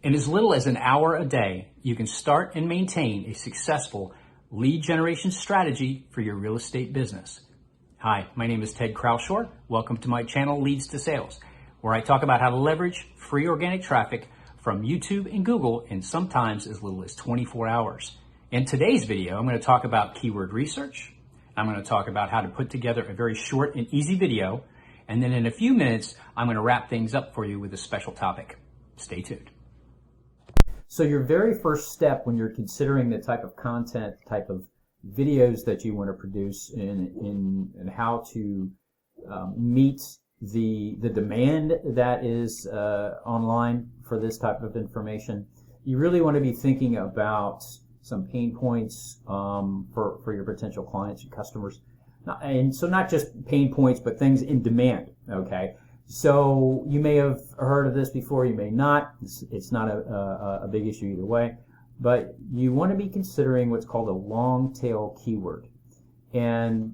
In as little as an hour a day, you can start and maintain a successful lead generation strategy for your real estate business. Hi, my name is Ted Kraushaar. Welcome to my channel, Leads to Sales, where I talk about how to leverage free organic traffic from YouTube and Google in sometimes as little as 24 hours. In today's video, I'm going to talk about keyword research. I'm going to talk about how to put together a very short and easy video. And then in a few minutes, I'm going to wrap things up for you with a special topic. Stay tuned. So your very first step when you're considering the type of content, type of videos that you want to produce and how to meet the demand that is online for this type of information, you really want to be thinking about some pain points for your potential clients and customers. And so not just pain points, but things in demand, okay? So you may have heard of this before, you may not. It's not a big issue either way. But you want to be considering what's called a long tail keyword. And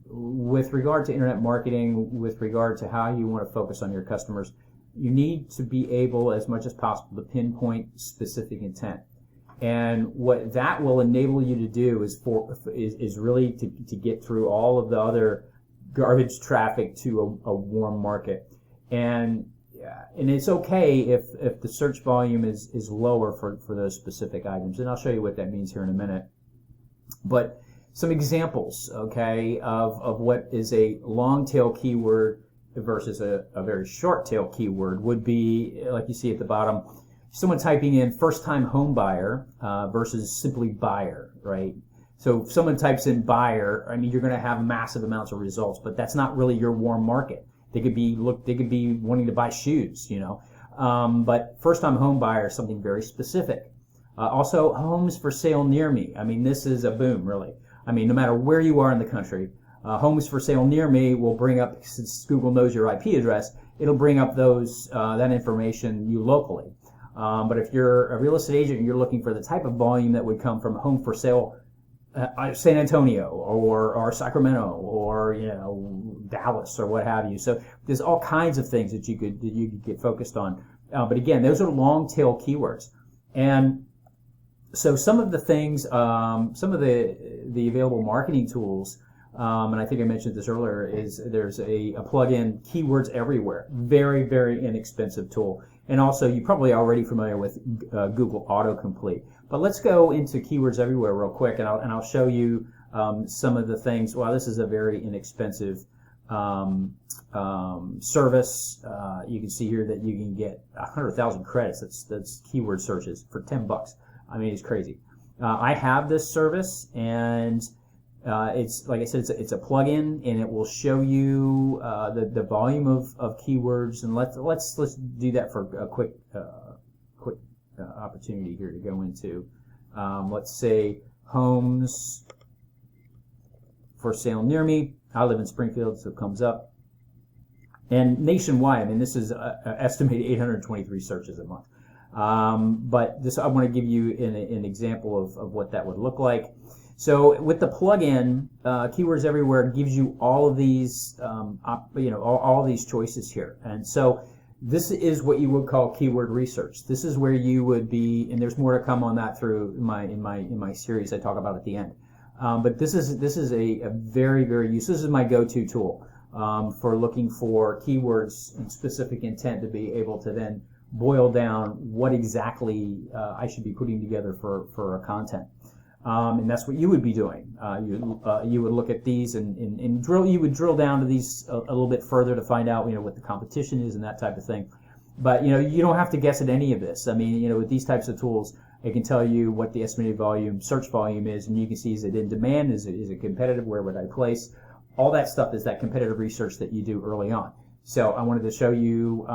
with regard to internet marketing, with regard to how you want to focus on your customers, you need to be able, as much as possible, to pinpoint specific intent. And what that will enable you to do is really to get through all of the other garbage traffic to a warm market. And it's okay if the search volume is lower for those specific items. And I'll show you what that means here in a minute. But some examples, okay, of what is a long tail keyword versus a very short tail keyword would be, like you see at the bottom, someone typing in first time home buyer versus simply buyer, right? So if someone types in buyer, I mean, you're going to have massive amounts of results, but that's not really your warm market. They could be wanting to buy shoes, you know. But first-time home buyer is something very specific. Also, homes for sale near me. I mean, this is a boom, really. I mean, no matter where you are in the country, homes for sale near me will bring up, since Google knows your IP address, it'll bring up that information you locally. But if you're a real estate agent and you're looking for the type of volume that would come from home for sale San Antonio or Sacramento or Dallas or what have you. So there's all kinds of things that you could get focused on. But again, those are long tail keywords. And so some of the things, some of the available marketing tools, and I think I mentioned this earlier, is there's a plugin, Keywords Everywhere, very, very inexpensive tool. And also, you're probably already familiar with Google Autocomplete. But let's go into Keywords Everywhere real quick, and I'll show you some of the things. Well, this is a very inexpensive service. You can see here that you can get 100,000 credits. That's keyword searches for $10. I mean, it's crazy. I have this service, and it's, like I said, it's a plugin, and it will show you the volume of keywords. And let's do that for a quick opportunity here to go into. Let's say homes for sale near me. I live in Springfield, so it comes up. And nationwide, I mean, this is estimated 823 searches a month. But this, I want to give you an example of what that would look like. So with the plugin, Keywords Everywhere gives you all of these, all of these choices here. And so this is what you would call keyword research. This is where you would be, and there's more to come on that through in my series I talk about at the end. But this is a very, very useful. This is my go-to tool for looking for keywords and specific intent to be able to then boil down what exactly I should be putting together for a content. And that's what you would be doing. You would look at these and drill down to these a little bit further to find out, what the competition is and that type of thing. But, you don't have to guess at any of this. I mean, with these types of tools, it can tell you what the estimated volume, search volume is, and you can see, is it in demand? Is it competitive? Where would I place? All that stuff is that competitive research that you do early on. So I wanted to show you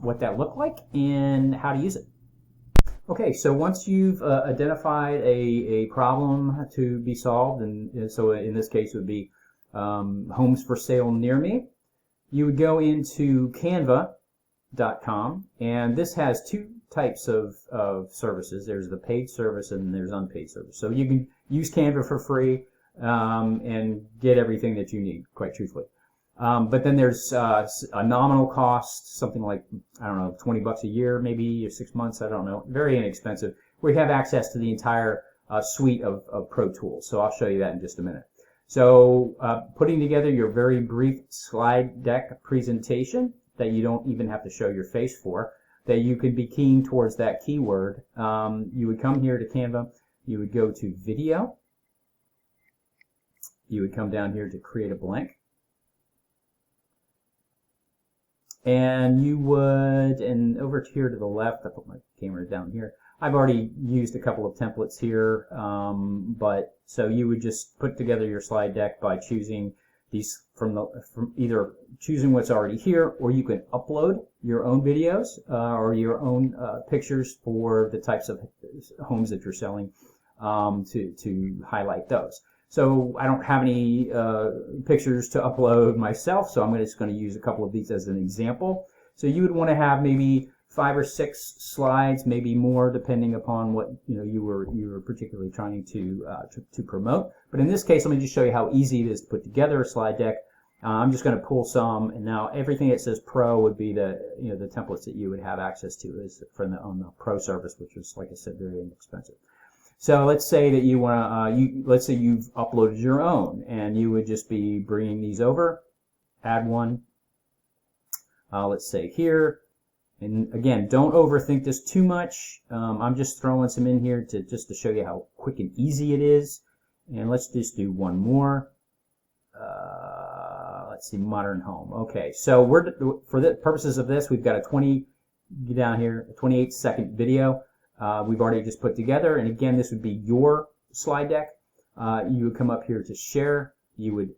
what that looked like and how to use it. Okay, so once you've identified a problem to be solved, and so in this case it would be homes for sale near me, you would go into Canva.com, and this has two types of services. There's the paid service and there's unpaid service. So you can use Canva for free and get everything that you need, quite truthfully. But then there's a nominal cost, something like, I don't know, 20 bucks a year, maybe, or 6 months, I don't know, very inexpensive, where you have access to the entire suite of Pro Tools. So I'll show you that in just a minute. So putting together your very brief slide deck presentation that you don't even have to show your face for, that you could be keying towards that keyword, you would come here to Canva, you would go to Video, you would come down here to Create a Blank, and you would, and over here to the left, I put my camera down here, I've already used a couple of templates here, but so you would just put together your slide deck by choosing these from either choosing what's already here, or you can upload your own videos or your own pictures for the types of homes that you're selling to highlight those. So I don't have any pictures to upload myself, so I'm just going to use a couple of these as an example. So you would want to have maybe 5 or 6 slides, maybe more, depending upon what you were particularly trying to promote. But in this case, let me just show you how easy it is to put together a slide deck. I'm just going to pull some, and now everything that says Pro would be the the templates that you would have access to is on the Pro service, which is, like I said, very inexpensive. So let's say that you want to, let's say you've uploaded your own, and you would just be bringing these over, add one. Let's say here. And again, don't overthink this too much. I'm just throwing some in here just to show you how quick and easy it is. And let's just do one more. Let's see, modern home. Okay, so for the purposes of this, we've got a 28-second video. We've already just put together. And again, this would be your slide deck. You would come up here to share. You would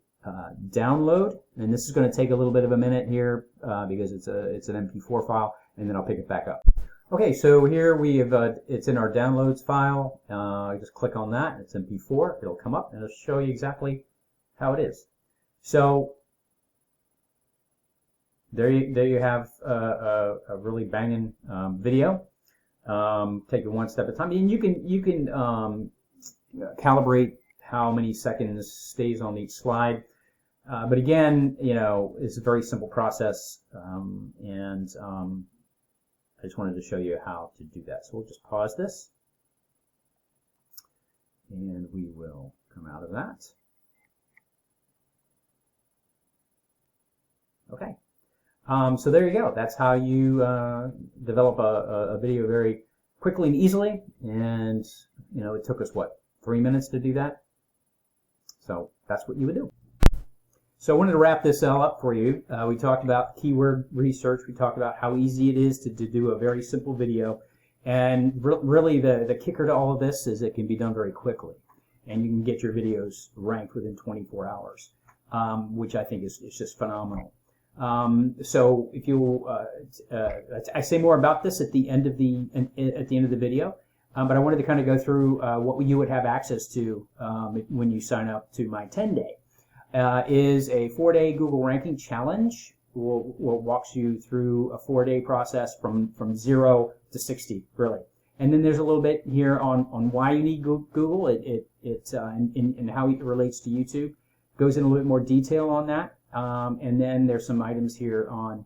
download, and this is going to take a little bit of a minute here because it's an MP4 file, and then I'll pick it back up. Okay, so here we have it's in our downloads file. I just click on that. It's MP4. It'll come up and it'll show you exactly how it is. So there you have a really banging video. Take it one step at a time, and you can calibrate how many seconds stays on each slide. But again, it's a very simple process, and I just wanted to show you how to do that. So we'll just pause this, and we will come out of that. Okay. So there you go. That's how you develop a video very quickly and easily. And it took us, what, 3 minutes to do that? So that's what you would do. So I wanted to wrap this all up for you. We talked about keyword research. We talked about how easy it is to do a very simple video. And really the kicker to all of this is it can be done very quickly. And you can get your videos ranked within 24 hours, which I think is just phenomenal. So if you, I say more about this at the end of the video. But I wanted to kind of go through what you would have access to when you sign up to my 10-day. Is a 4-day Google ranking challenge. We'll walks you through a 4-day process from 0 to 60, really. And then there's a little bit here on why you need Google, and how it relates to YouTube. Goes in a little bit more detail on that. And then there's some items here on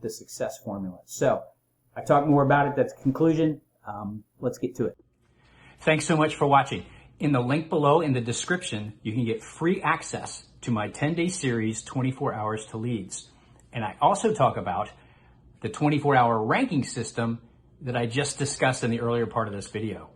the success formula. So I talk more about it. That's the conclusion. Let's get to it. Thanks so much for watching. In the link below in the description, you can get free access to my 10-day series, 24 Hours to Leads. And I also talk about the 24-hour ranking system that I just discussed in the earlier part of this video.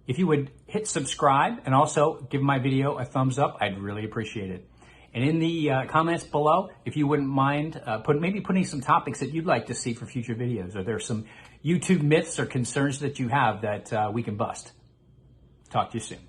If you would hit subscribe and also give my video a thumbs up, I'd really appreciate it. And in the comments below, if you wouldn't mind maybe putting some topics that you'd like to see for future videos, or there's some YouTube myths or concerns that you have that we can bust. Talk to you soon.